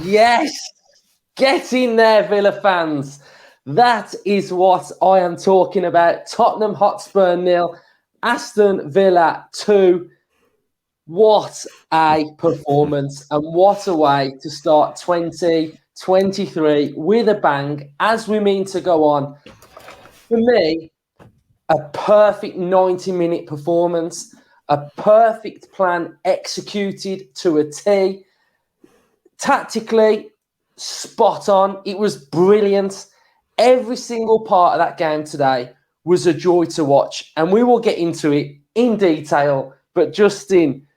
Yes, get in there, Villa fans. That is what I am talking about. Tottenham Hotspur 0, Aston Villa 2. What a performance, and what a way to start 2023 with a bang, as we mean to go on. For me, a perfect 90-minute performance, a perfect plan executed to a T. Tactically, spot on. It was brilliant. Every single part of that game today was a joy to watch, and we will get into it in detail. But Justin,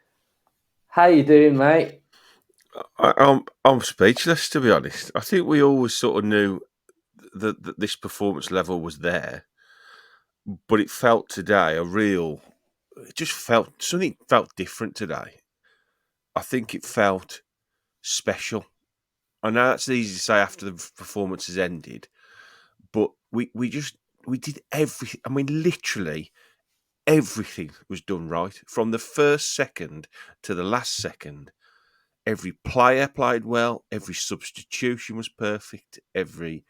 how you doing, mate? I'm speechless, to be honest. I think we always sort of knew that this performance level was there, but it felt today something felt different today. I think it felt special. I know that's easy to say after the performance has ended, but we did everything. I mean, literally everything was done right from the first second to the last second. Every player played well. Every substitution was perfect. Everything.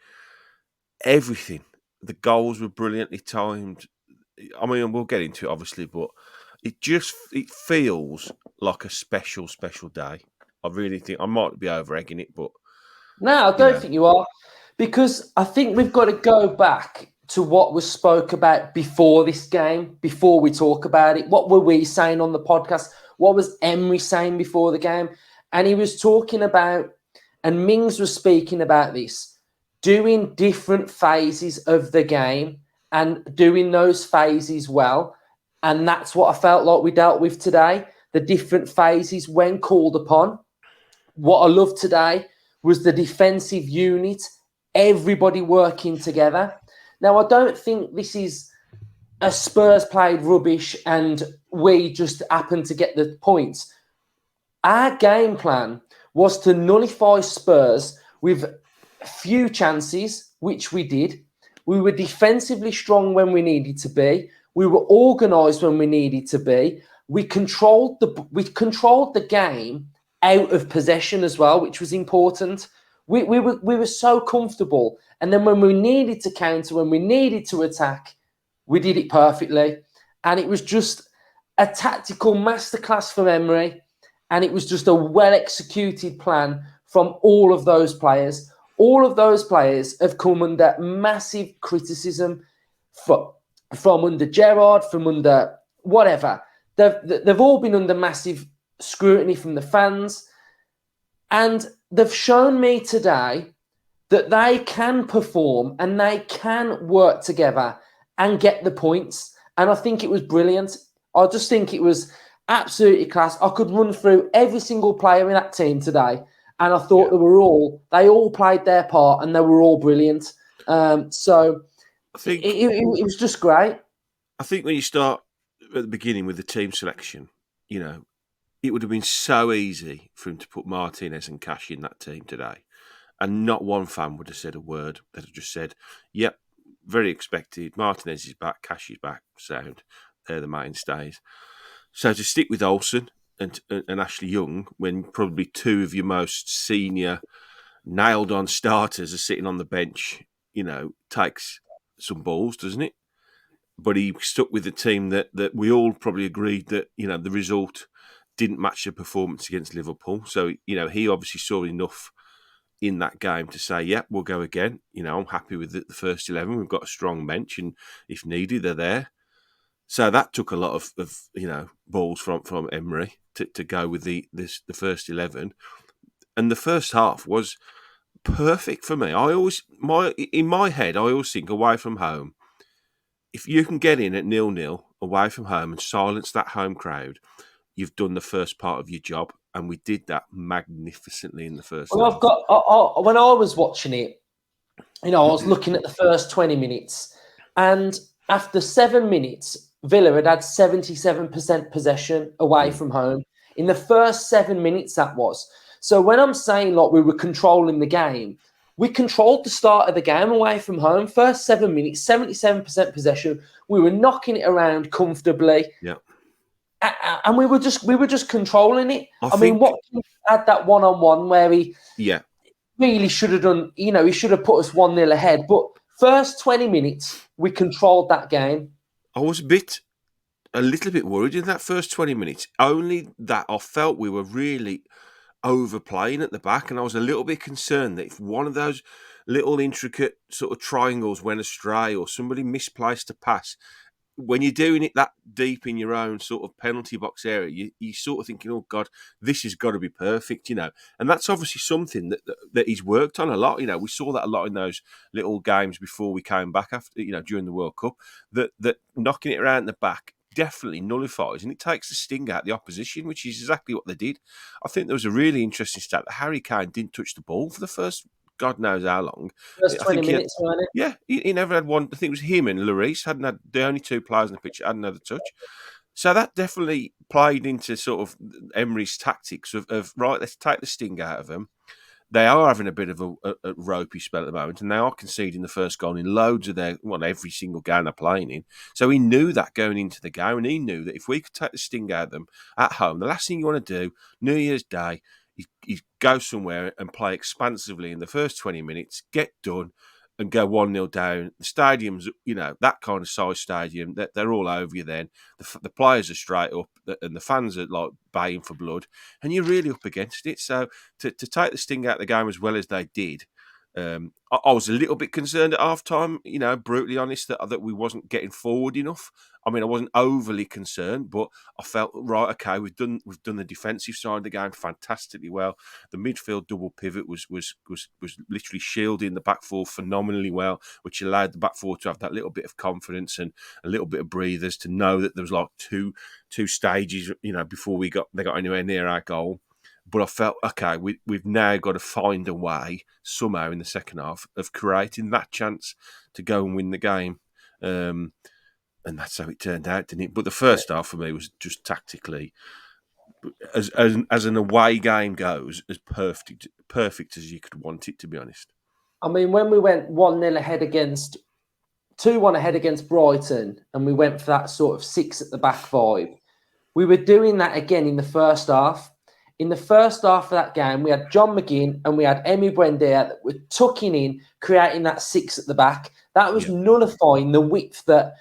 The goals were brilliantly timed. I mean, we'll get into it obviously, but it feels like a special day. I really think I might be over egging it, but No, I don't think you are, because I think we've got to go back to what was spoke about before this game, before we talk about it. What were we saying on the podcast? What was Emery saying before the game? And he was talking about, and Mings was speaking about this, doing different phases of the game and doing those phases well. And that's what I felt like we dealt with today, the different phases when called upon. What I loved today was the defensive unit, everybody working together. Now, I don't think this is a Spurs played rubbish and we just happened to get the points. Our game plan was to nullify Spurs with few chances, which we did. We were defensively strong when we needed to be. We were organised when we needed to be. We controlled the game out of possession as well, which was important. We were so comfortable. And then when we needed to counter, when we needed to attack, we did it perfectly. And it was just a tactical masterclass from Emery. And it was just a well-executed plan from all of those players. All of those players have come under massive criticism from under Gerrard, from under whatever. They've all been under massive scrutiny from the fans. And they've shown me today that they can perform and they can work together and get the points. And I think it was brilliant. I just think it was absolutely class. I could run through every single player in that team today, and I thought they all played their part and they were all brilliant. So I think it was just great. I think when you start at the beginning with the team selection, it would have been so easy for him to put Martinez and Cash in that team today. And not one fan would have said a word. They'd have just said, yep, very expected. Martinez is back, Cash is back, sound. They're the mainstays. So to stick with Olsen and Ashley Young, when probably two of your most senior, nailed-on starters are sitting on the bench, takes some balls, doesn't it? But he stuck with the team that we all probably agreed that, the result didn't match the performance against Liverpool. So, he obviously saw enough in that game to say, yeah, we'll go again. I'm happy with the first 11. We've got a strong bench, and if needed, they're there. So that took a lot of balls from Emery to go with the first 11. And the first half was perfect for me. In my head, I always think away from home, if you can get in at 0-0 away from home and silence that home crowd, you've done the first part of your job. And we did that magnificently in the first half. When I was watching it, I was looking at the first 20 minutes. And after 7 minutes, Villa had 77% possession away from home. In the first 7 minutes, that was. So when I'm saying we were controlling the game, We controlled the start of the game away from home. First 7 minutes, 77% possession. We were knocking it around comfortably. Yeah. And we were just controlling it. I mean, think- Watkins had that one-on-one where he Yeah. really should have done, he should have put us 1-0 ahead. But first 20 minutes, we controlled that game. I was a little bit worried in that first 20 minutes, only that I felt we were really overplaying at the back, and I was a little bit concerned that if one of those little intricate sort of triangles went astray or somebody misplaced a pass, when you're doing it that deep in your own sort of penalty box area, you sort of thinking, oh God, this has got to be perfect, and that's obviously something that he's worked on a lot. We saw that a lot in those little games before we came back after, during the World Cup, that knocking it around the back definitely nullifies, and it takes the sting out of the opposition, which is exactly what they did. I think there was a really interesting stat that Harry Kane didn't touch the ball for the first God knows how long. First 20 minutes, wasn't it? Yeah, he never had one. I think it was him and Lloris hadn't had the only two players in the pitch hadn't had a touch. So that definitely played into sort of Emery's tactics of right, let's take the sting out of them. They are having a bit of a ropey spell at the moment, and they are conceding the first goal in loads of every single game they're playing in. So he knew that going into the game, and he knew that if we could take the sting out of them at home, the last thing you want to do, New Year's Day, is go somewhere and play expansively in the first 20 minutes, get done, and go 1-0 down. The stadium's, that kind of size stadium, they're all over you then. The players are straight up, and the fans are like baying for blood, and you're really up against it. So to take the sting out of the game as well as they did, I was a little bit concerned at half-time, brutally honest, that we wasn't getting forward enough. I mean, I wasn't overly concerned, but I felt, right, okay, we've done the defensive side of the game fantastically well. The midfield double pivot was literally shielding the back four phenomenally well, which allowed the back four to have that little bit of confidence and a little bit of breathers to know that there was like two stages, before they got anywhere near our goal. But I felt, okay, we've now got to find a way somehow in the second half of creating that chance to go and win the game. And that's how it turned out, didn't it? But the first half for me was just tactically, as an away game goes, as perfect as you could want it, to be honest. I mean, when we went 1-0 ahead 2-1 ahead against Brighton, and we went for that sort of 6 at the back 5, we were doing that again in the first half. In the first half of that game, we had John McGinn and we had Emi Buendia that were tucking in, creating that 6 at the back. That was nullifying the width that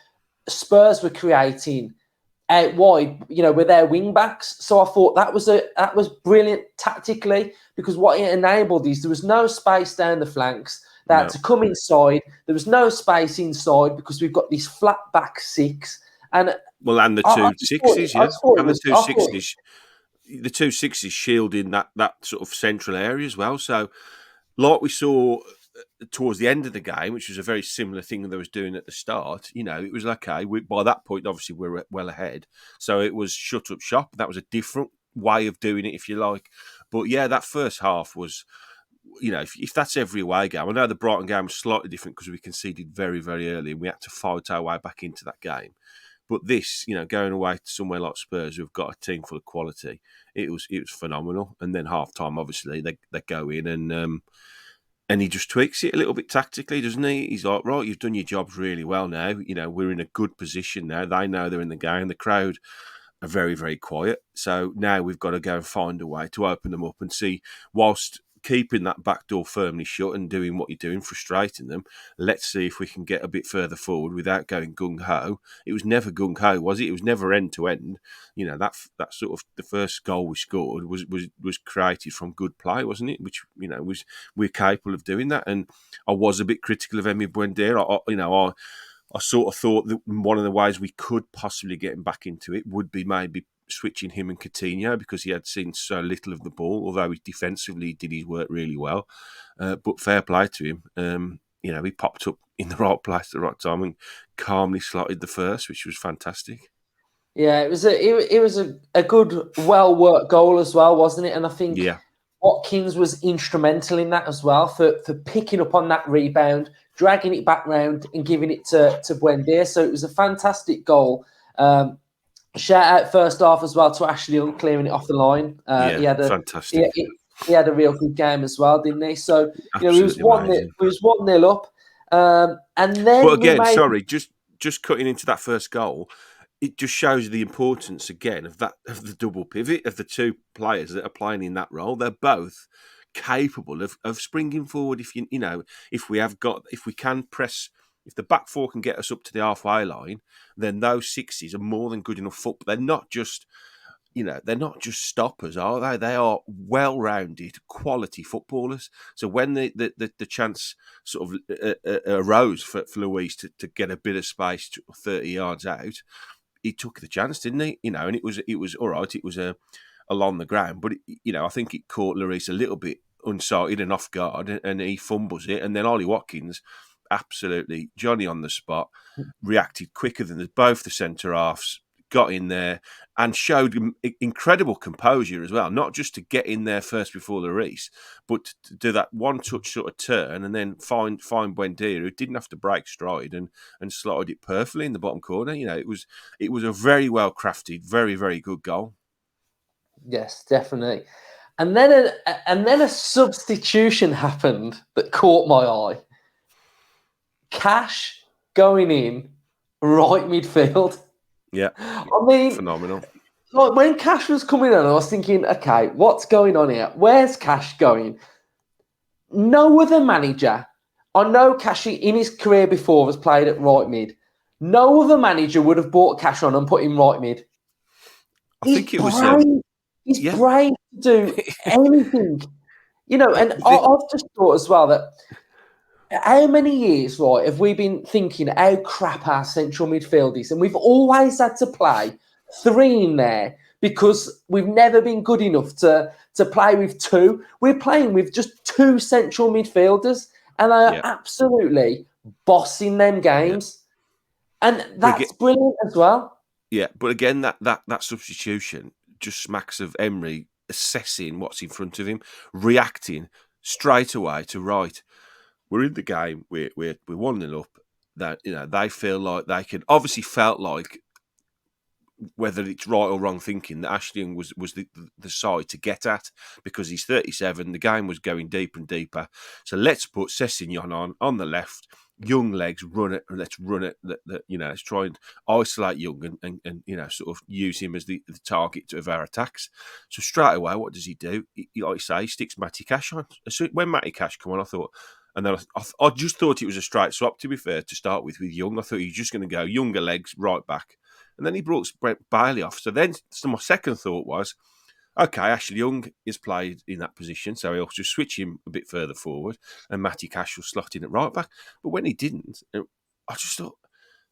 Spurs were creating out wide, with their wing backs. So I thought that was brilliant tactically, because what it enabled is there was no space down the flanks. They had to come inside. There was no space inside because we've got this flat back 6. And the 2 6s, yeah. And the 2 6s. The 2 6s shielding that sort of central area as well. So, like we saw towards the end of the game, which was a very similar thing that they was doing at the start, it was okay. By that point, obviously, we're well ahead. So it was shut up shop. That was a different way of doing it, if you like. But yeah, that first half was, if that's every away game, I know the Brighton game was slightly different because we conceded very, very early and we had to fight our way back into that game. But this, going away to somewhere like Spurs, who've got a team full of quality, it was phenomenal. And then half time, obviously, they go in and he just tweaks it a little bit tactically, doesn't he? He's like, right, you've done your jobs really well now. We're in a good position now. They know they're in the game. The crowd are very, very quiet. So now we've got to go and find a way to open them up and see, whilst keeping that back door firmly shut and doing what you're doing, frustrating them, let's see if we can get a bit further forward without going gung-ho. It was never gung-ho, was it? It was never end-to-end. That sort of, the first goal we scored was created from good play, wasn't it? Which, we're capable of doing that. And I was a bit critical of Emi Buendia. I sort of thought that one of the ways we could possibly get him back into it would be maybe switching him and Coutinho, because he had seen so little of the ball, although he defensively did his work really well. But fair play to him. He popped up in the right place at the right time and calmly slotted the first, which was fantastic. Yeah, it was a good, well-worked goal as well, wasn't it? And I think Watkins was instrumental in that as well, for picking up on that rebound, dragging it back round and giving it to Buendia. So it was a fantastic goal. Shout out first half as well to Ashley Young clearing it off the line. He had fantastic. he had a real good game as well, didn't he? So he was Absolutely amazing. 1-0 up, and then But we again, made. sorry, just cutting into that first goal, it just shows the importance again of the double pivot of the two players that are playing in that role. They're both capable of springing forward. If if we can press, if the back four can get us up to the halfway line, then those sixes are more than good enough football. They're not just stoppers, are they? They are well-rounded, quality footballers. So when the chance sort of arose for Luis to get a bit of space 30 yards out, he took the chance, didn't he? And it was all right. It was along the ground, but I think it caught Lloris a little bit unsighted and off guard, and he fumbles it. And then Ollie Watkins, absolutely Johnny on the spot, reacted quicker than both the centre halves, got in there and showed incredible composure as well. Not just to get in there first before Lloris, but to do that one touch sort of turn and then find Buendia, who didn't have to break stride and slotted it perfectly in the bottom corner. It was a very well crafted, very, very good goal. Yes, definitely. And then a substitution happened that caught my eye. Cash going in right midfield. Yeah, I mean, phenomenal. Like when Cash was coming on, I was thinking, okay, what's going on here? Where's Cash going? No other manager. I know Cash in his career before has played at right mid. No other manager would have bought Cash on and put him right mid. I think it was. He's brave to do anything. And I've just thought as well that how many years, right, have we been thinking how crap our central midfield is? And we've always had to play three in there because we've never been good enough to play with two. We're playing with just two central midfielders, and they are absolutely bossing them games. And that's brilliant as well. Yeah, but again, that substitution just smacks of Emery assessing what's in front of him, reacting straight away to right. We're in the game. We're 1-0 up. That they feel like they can. Obviously, felt like, whether it's right or wrong thinking, that Ashley Young was the side to get at because he's 37. The game was going deeper and deeper. So let's put Sessegnon on the left. Young legs, run it. Let's run it. Let's try and isolate Young and sort of use him as the target of our attacks. So straight away, what does he do? Like you say, he sticks Matty Cash on. So when Matty Cash come on, I thought. And then I just thought it was a straight swap, to be fair, to start with Young. I thought he was just going to go younger legs, right back. And then he brought Brent Bailey off. So my second thought was, okay, Ashley Young is played in that position, so he'll just switch him a bit further forward, and Matty Cash will slot in at right back. But when he didn't, I just thought,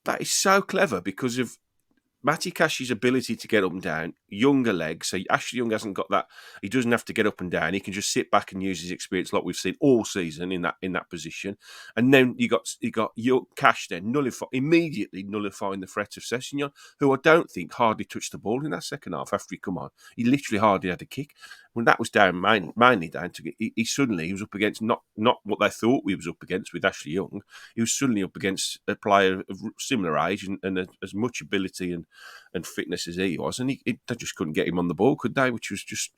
that is so clever because of Matty Cash's ability to get up and down, younger legs. So Ashley Young hasn't got that. He doesn't have to get up and down. He can just sit back and use his experience, like we've seen all season in that position. And then you got Cash then immediately nullifying the threat of Sessegnon, who I don't think hardly touched the ball in that second half after he come on. He literally hardly had a kick. When that was down, mainly down to he suddenly was up against not what they thought we was up against with Ashley Young. He was suddenly up against a player of similar age and as much ability and fitness as he was, and they just couldn't get him on the ball, could they? Which was just,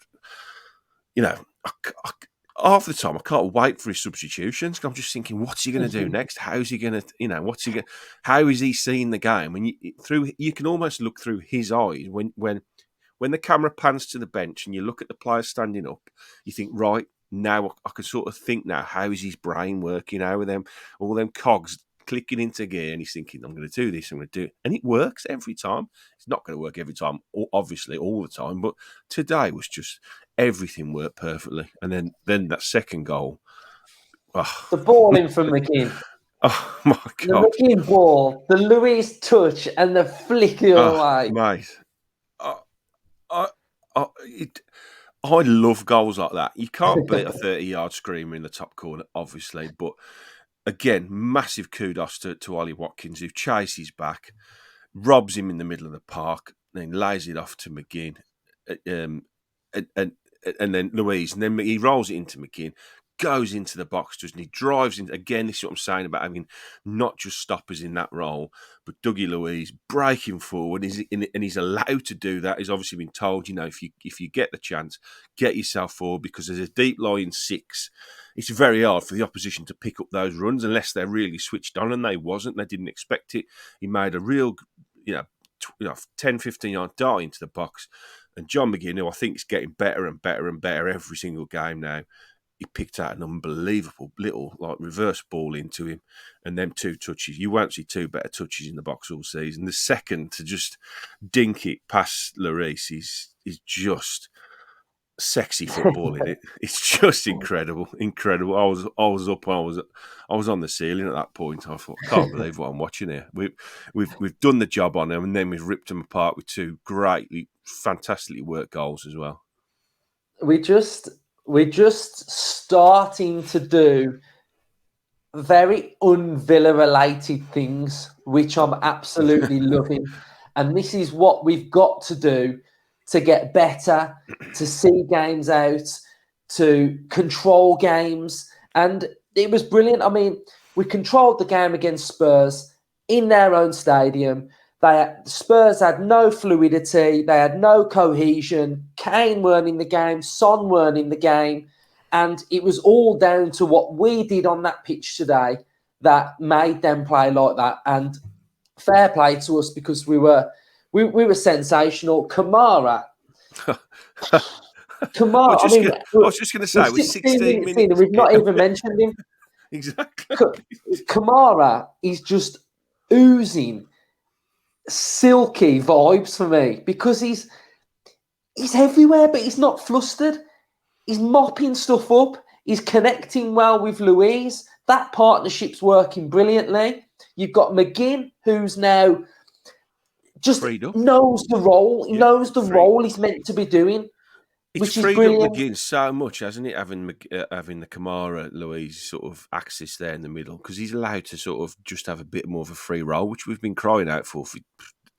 half the time I can't wait for his substitutions. I'm just thinking, what's he going to do next? How's he going to, how is he seeing the game? And you can almost look through his eyes when the camera pans to the bench and you look at the players standing up, you think, right, now I can sort of think now, how is his brain working? How are all them cogs clicking into gear? And he's thinking, I'm going to do this, I'm going to do it. And it works every time. It's not going to work every time, obviously, all the time. But today was just, everything worked perfectly. And then that second goal. Oh. The ball in from McGinn. Oh, my God. The McGinn ball, the Luis touch and the flick away. Mate. I love goals like that. You can't beat a 30-yard screamer in the top corner, obviously. But again, massive kudos to Ollie Watkins, who chases back, robs him in the middle of the park, then lays it off to McGinn, and then Louise, and then he rolls it into McGinn. goes into the box, doesn't he? Drives in. Again, this is what I'm saying about having not just stoppers in that role, but Dougie Luiz breaking forward. And he's allowed to do that. He's obviously been told, if you get the chance, get yourself forward, because there's a deep lying six. It's very hard for the opposition to pick up those runs unless they're really switched on, and they wasn't. They didn't expect it. He made a real, 10, 15-yard dart into the box. And John McGinn, who I think is getting better and better and better every single game now, he picked out an unbelievable little reverse ball into him, and them 2 touches. You won't see 2 better touches in the box all season. The second to just dink it past Lloris is just sexy football in it. It's just incredible. I was up. I was on the ceiling at that point. I thought, I can't believe what I'm watching here. We've done the job on them, and then we've ripped them apart with 2 fantastically worked goals as well. We're just starting to do very un-Villa related things, which I'm absolutely loving. And this is what we've got to do to get better, to see games out, to control games. And it was brilliant. I mean, we controlled the game against Spurs in their own stadium. Spurs had no fluidity. They had no cohesion. Kane weren't in the game. Son weren't in the game. And it was all down to what we did on that pitch today that made them play like that. And fair play to us, because we were sensational. Kamara. I was just going to say, we're 16 minutes in, and we've not even mentioned him. Exactly. Kamara is just oozing silky vibes for me, because he's everywhere, but he's not flustered. He's mopping stuff up. He's connecting well with Luiz. That partnership's working brilliantly. You've got McGinn, who's now just knows the role. He knows the role he's meant to be doing. It's freed up McGinn so much, hasn't it, having the Kamara Luiz sort of axis there in the middle, because he's allowed to sort of just have a bit more of a free role, which we've been crying out for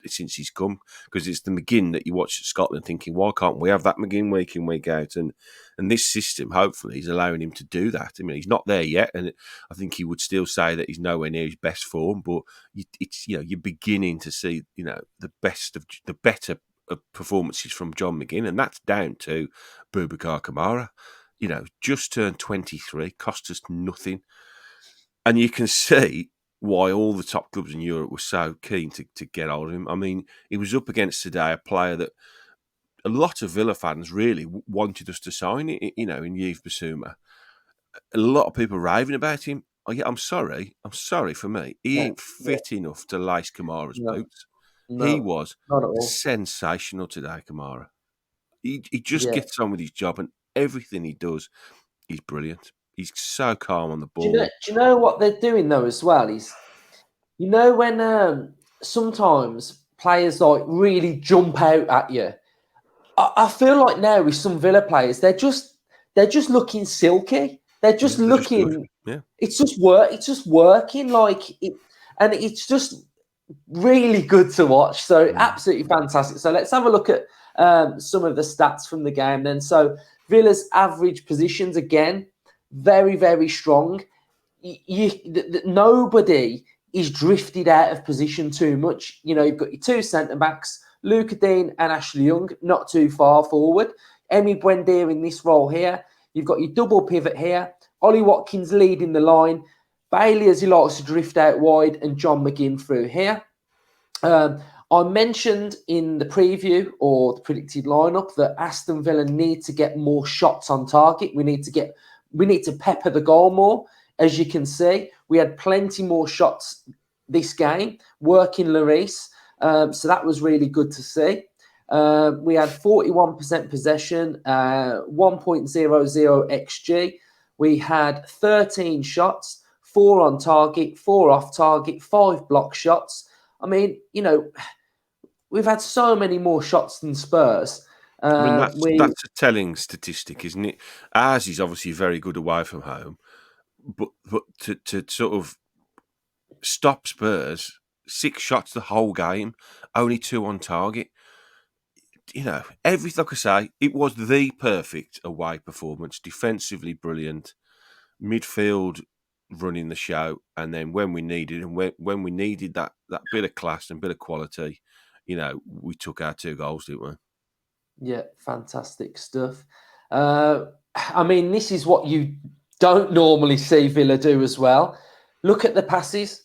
since he's come, because it's the McGinn that you watch at Scotland thinking, why can't we have that McGinn week in, week out? And this system, hopefully, is allowing him to do that. I mean, he's not there yet, and I think he would still say that he's nowhere near his best form, but you're beginning to see, the better performances from John McGinn, and that's down to Boubacar Kamara. Just turned 23, cost us nothing. And you can see why all the top clubs in Europe were so keen to get hold of him. I mean, he was up against today a player that a lot of Villa fans really wanted us to sign, in Yves Bissouma. A lot of people raving about him. Oh, yeah, I'm sorry for me. He ain't fit enough to lace Kamara's boots. He was sensational today, Kamara. He just gets on with his job, and everything he does, he's brilliant. He's so calm on the ball. Do you know what they're doing though as well? Is when sometimes players like really jump out at you. I feel like now with some Villa players, they're just looking silky. They're just looking. It's just working like it, and it's just really good to watch. So absolutely fantastic. So let's have a look at some of the stats from the game then. So Villa's average positions, again, very, very strong. Nobody is drifted out of position too much. You've got your 2 centre-backs, Luca Dean and Ashley Young, not too far forward. Emi Buendia in this role here. You've got your double pivot here. Ollie Watkins leading the line. Bailey, as he likes to drift out wide, and John McGinn through here. I mentioned in the preview or the predicted lineup that Aston Villa need to get more shots on target. We need to pepper the goal more. As you can see, we had plenty more shots this game, working Lloris. So that was really good to see. We had 41% possession, 1.00 XG. We had 13 shots, 4 on target, 4 off target, 5 block shots. I mean, we've had so many more shots than Spurs. That's a telling statistic, isn't it? Ours is obviously very good away from home, but to sort of stop Spurs, 6 shots the whole game, only 2 on target. Everything, like I say, it was the perfect away performance, defensively brilliant. midfield running the show, and then when we needed that bit of class and bit of quality, we took our 2 goals, didn't we? Yeah, fantastic stuff. I mean, this is what you don't normally see Villa do as well. Look at the passes.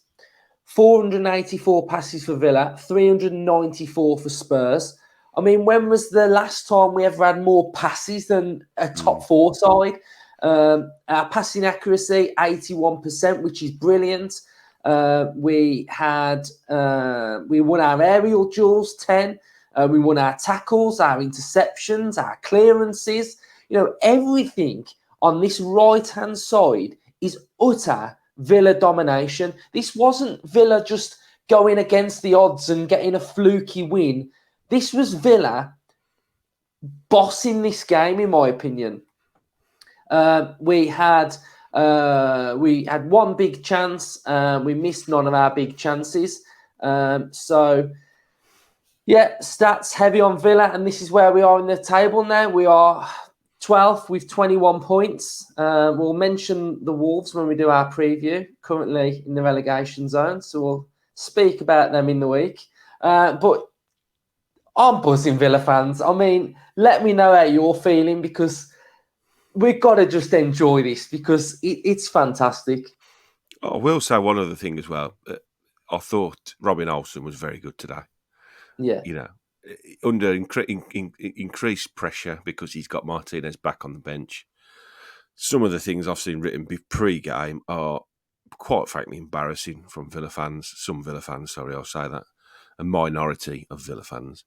484 passes for Villa, 394 for Spurs. I mean, when was the last time we ever had more passes than a top 4 side? Our passing accuracy, 81%, which is brilliant. We won our aerial duels, 10. We won our tackles, our interceptions, our clearances. Everything on this right-hand side is utter Villa domination. This wasn't Villa just going against the odds and getting a fluky win. This was Villa bossing this game, in my opinion. We had one big chance. We missed none of our big chances. Stats heavy on Villa, and this is where we are in the table now. We are 12th with 21 points. We'll mention the Wolves when we do our preview, currently in the relegation zone, so we'll speak about them in the week. But I'm buzzing, Villa fans. I mean, let me know how you're feeling, because we've got to just enjoy this, because it's fantastic. I will say one other thing as well. I thought Robin Olsen was very good today. Yeah. Under increased pressure because he's got Martinez back on the bench. Some of the things I've seen written pre-game are quite frankly embarrassing from Villa fans. Some Villa fans, sorry, I'll say that. A minority of Villa fans.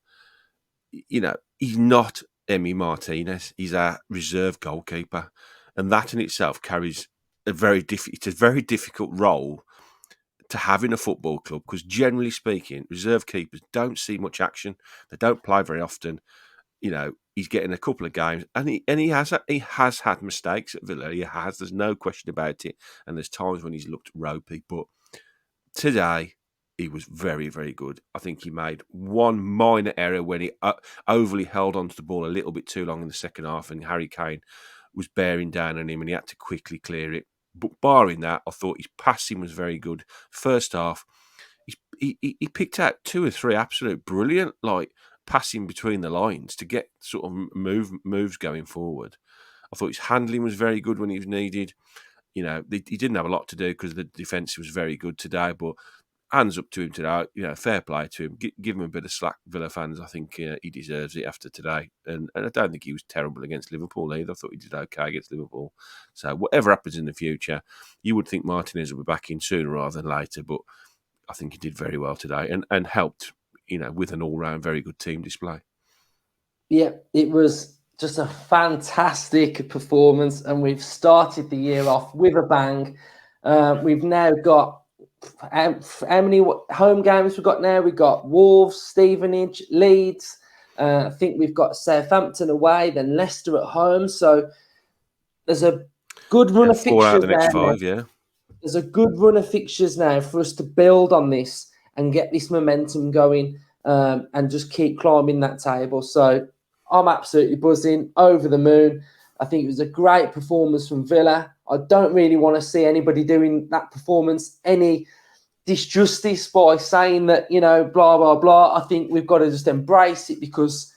He's not Emi Martinez. He's our reserve goalkeeper. And that in itself carries it's a very difficult role to have in a football club, because generally speaking, reserve keepers don't see much action. They don't play very often. He's getting a couple of games, and he has had mistakes at Villa. He has. There's no question about it. And there's times when he's looked ropey, but today he was very, very good. I think he made one minor error when he overly held onto the ball a little bit too long in the second half, and Harry Kane was bearing down on him, and he had to quickly clear it. But barring that, I thought his passing was very good. First half, he picked out 2 or 3 absolute brilliant, passing between the lines to get sort of moves going forward. I thought his handling was very good when he was needed. He didn't have a lot to do because the defence was very good today, but hands up to him today. Fair play to him. Give him a bit of slack, Villa fans. I think he deserves it after today. And I don't think he was terrible against Liverpool either. I thought he did okay against Liverpool. So whatever happens in the future, you would think Martinez will be back in sooner rather than later. But I think he did very well today and helped, with an all-round very good team display. Yeah, it was just a fantastic performance, and we've started the year off with a bang. We've now got how many home games we've got now? We've got Wolves, Stevenage, Leeds. I think we've got Southampton away, then Leicester at home. So there's a good run of 4 out of fixtures the next now. 5, yeah. There's a good run of fixtures now for us to build on this and get this momentum going, and just keep climbing that table. So I'm absolutely buzzing, over the moon. I think it was a great performance from Villa. I don't really want to see anybody doing that performance any disjustice by saying that, blah, blah, blah. I think we've got to just embrace it, because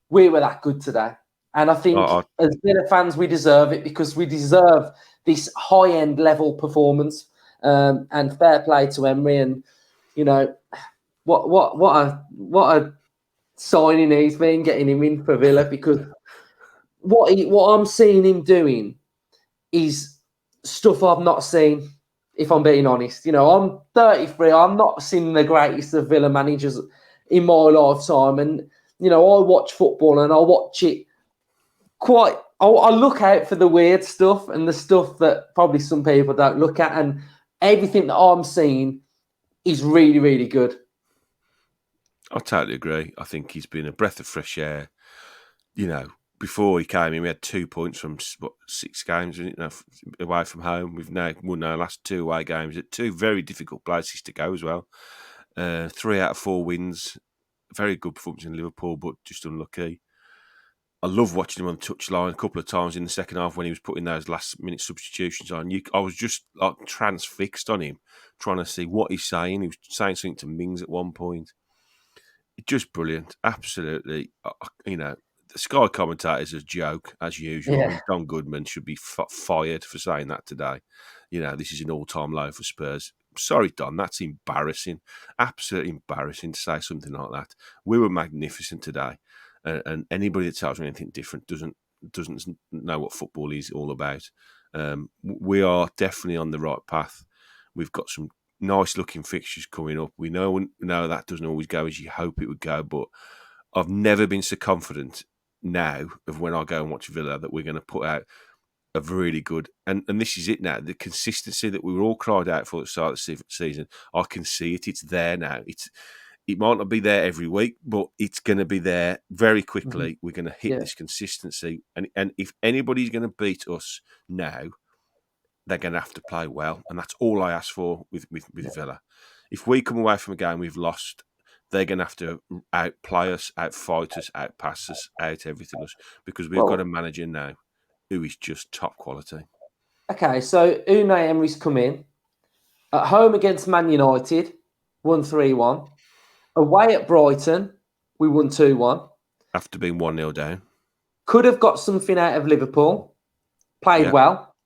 we were that good today. And I think as Villa fans, we deserve it, because we deserve this high-end level performance. And fair play to Emery. And, what a signing he's been, getting him in for Villa, because what I'm seeing him doing is stuff I've not seen, if I'm being honest. I'm 33. I'm not seeing the greatest of Villa managers in my lifetime. And, I watch football and I watch it I look out for the weird stuff and the stuff that probably some people don't look at. And everything that I'm seeing is really, really good. I totally agree. I think he's been a breath of fresh air. Before he came in, we had 2 points from 6 games away from home. We've now won our last 2 away games at 2 very difficult places to go as well. 3 out of 4 wins. Very good performance in Liverpool, but just unlucky. I love watching him on the touchline a couple of times in the second half when he was putting those last-minute substitutions on. I was just like transfixed on him, trying to see what he's saying. He was saying something to Mings at one point. Just brilliant, absolutely. The Sky commentators a joke as usual. Yeah. I mean, Don Goodman should be fired for saying that today. This is an all-time low for Spurs. Sorry, Don, that's embarrassing. Absolutely embarrassing to say something like that. We were magnificent today, and anybody that tells me anything different doesn't know what football is all about. We are definitely on the right path. We've got some nice looking fixtures coming up. We know that doesn't always go as you hope it would go, but I've never been so confident now of when I go and watch Villa that we're going to put out a really good, and this is it now, the consistency that we were all cried out for at the start of the season. I can see it. It's there now. It might not be there every week, but it's going to be there very quickly. We're going to hit this consistency, and if anybody's going to beat us now, they're going to have to play well, and that's all I ask for with Villa. If we come away from a game we've lost, they're going to have to outplay us, outfight us, outpass us, out everything us, because we've got a manager now who is just top quality. Okay, so Unai Emery's come in at home against Man United, won 3-1. Away at Brighton, we won 2-1. After being 1-0 down. Could have got something out of Liverpool. Played well.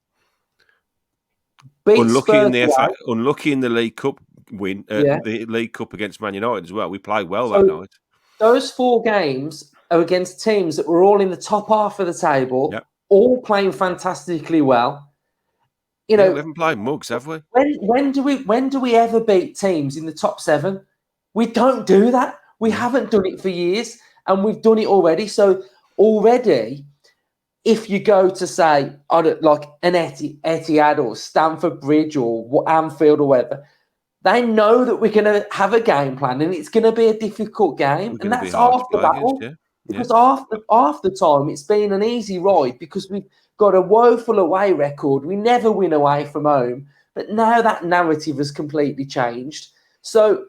Beat Unlucky in Spurs away. unlucky in the League Cup win, the League Cup against Man United as well. We played well that night. Those 4 games are against teams that were all in the top half of the table, all playing fantastically well. We haven't played mugs, have we? When do we ever beat teams in the top 7? We don't do that. We haven't done it for years, and we've done it already. So already, if you go to say like an Etihad or Stamford Bridge or Anfield or whatever, they know that we're going to have a game plan and it's going to be a difficult game, and that's half the battle. Because half the time it's been an easy ride because we've got a woeful away record. We never win away from home, but now that narrative has completely changed. So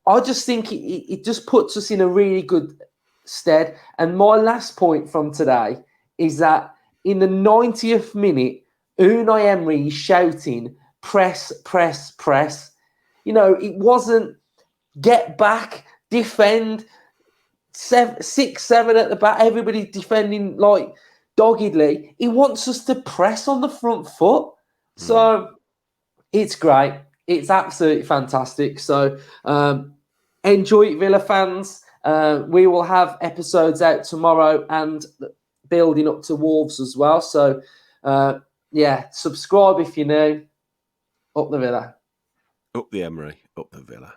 I just think it just puts us in a really good stead. And my last point from today is that in the 90th minute, Unai Emery is shouting, press, press, press. It wasn't get back, defend, 6, 7 at the back, everybody defending like doggedly. He wants us to press on the front foot. So it's great. It's absolutely fantastic. So enjoy it, Villa fans. We will have episodes out tomorrow and building up to Wolves as well. So, subscribe if you're new. Up the Villa. Up the Emery, up the Villa.